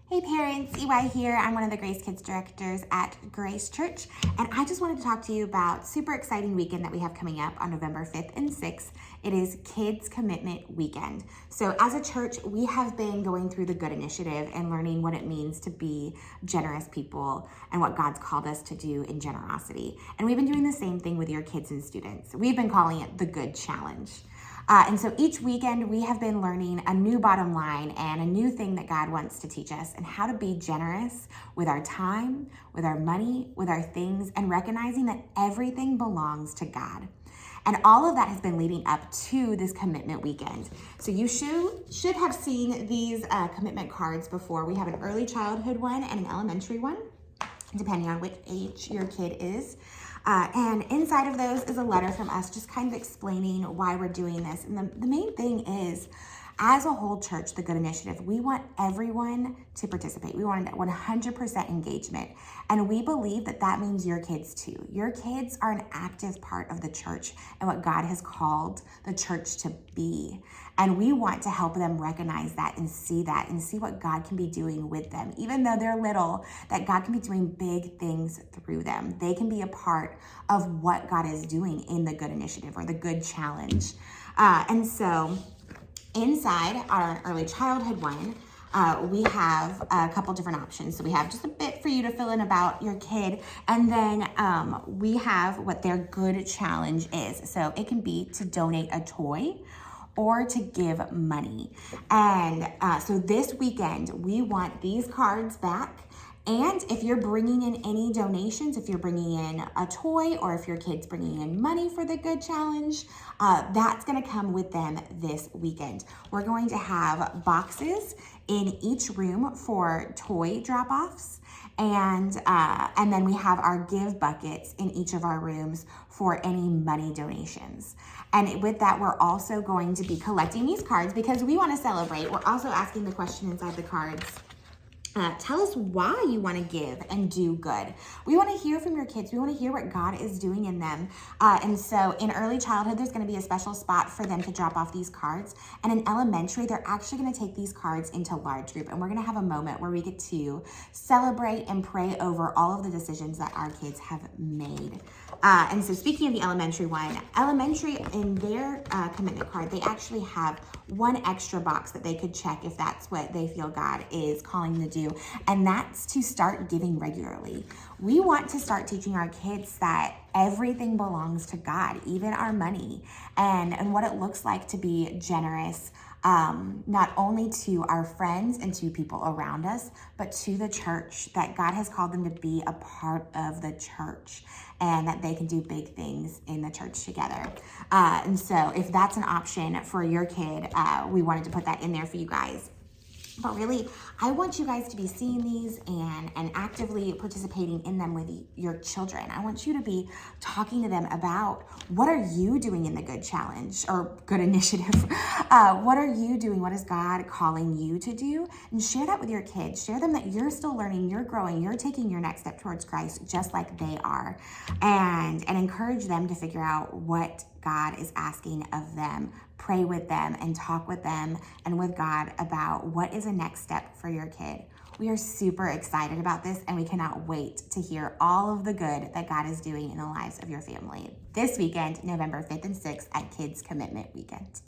Hey parents, EY here. I'm one of the Gracekids directors at Grace Church, and I just wanted to talk to you about super exciting weekend that we have coming up on November 5th and 6th. It is Kids Commitment Weekend. So as a church, we have been going through the Good Initiative and learning what it means to be generous people and what God's called us to do in generosity. And we've been doing the same thing with your kids and students. We've been calling it the Good Challenge. And so each weekend we have been learning a new bottom line and a new thing that God wants to teach us and how to be generous with our time, with our money, with our things, and recognizing that everything belongs to God. And all of that has been leading up to this commitment weekend. So you should have seen these commitment cards before. We have an early childhood one and an elementary one, depending on which age your kid is. And inside of those is a letter from us just kind of explaining why we're doing this. And the main thing is, as a whole church, the Good Initiative, we want everyone to participate. We want 100% engagement. And we believe that that means your kids too. Your kids are an active part of the church and what God has called the church to be. And we want to help them recognize that and see what God can be doing with them. Even though they're little, that God can be doing big things through them. They can be a part of what God is doing in the Good Initiative or the Good Challenge. And so inside our early childhood one, we have a couple different options. So we have just a bit for you to fill in about your kid. And then we have what their good challenge is. So it can be to donate a toy or to give money. And so this weekend, we want these cards back. And if you're bringing in any donations, if you're bringing in a toy or if your kid's bringing in money for the Good Challenge, that's gonna come with them this weekend. We're going to have boxes in each room for toy drop-offs. And then we have our give buckets in each of our rooms for any money donations. And with that, we're also going to be collecting these cards because we want to celebrate. We're also asking the question inside the cards, tell us why you want to give and do good. We want to hear from your kids. We want to hear what God is doing in them. And so in early childhood, there's going to be a special spot for them to drop off these cards. And in elementary, they're actually going to take these cards into large group. And we're going to have a moment where we get to celebrate and pray over all of the decisions that our kids have made. And so speaking of the elementary one, elementary in their commitment card, they actually have one extra box that they could check if that's what they feel God is calling them to do. And that's to start giving regularly. We want to start teaching our kids that everything belongs to God, even our money, and what it looks like to be generous, not only to our friends and to people around us, but to the church, that God has called them to be a part of the church and that they can do big things in the church together. And so if that's an option for your kid, we wanted to put that in there for you guys. But really, I want you guys to be seeing these and actively participating in them with your children. I want you to be talking to them about what are you doing in the Good Challenge or Good Initiative? What are you doing? What is God calling you to do? And share that with your kids. Share them that you're still learning, you're growing, you're taking your next step towards Christ just like they are. And encourage them to figure out what God is asking of them. Pray with them and talk with them and with God about what is the next step for your kid. We are super excited about this and we cannot wait to hear all of the good that God is doing in the lives of your family this weekend, November 5th and 6th at Kids Commitment Weekend.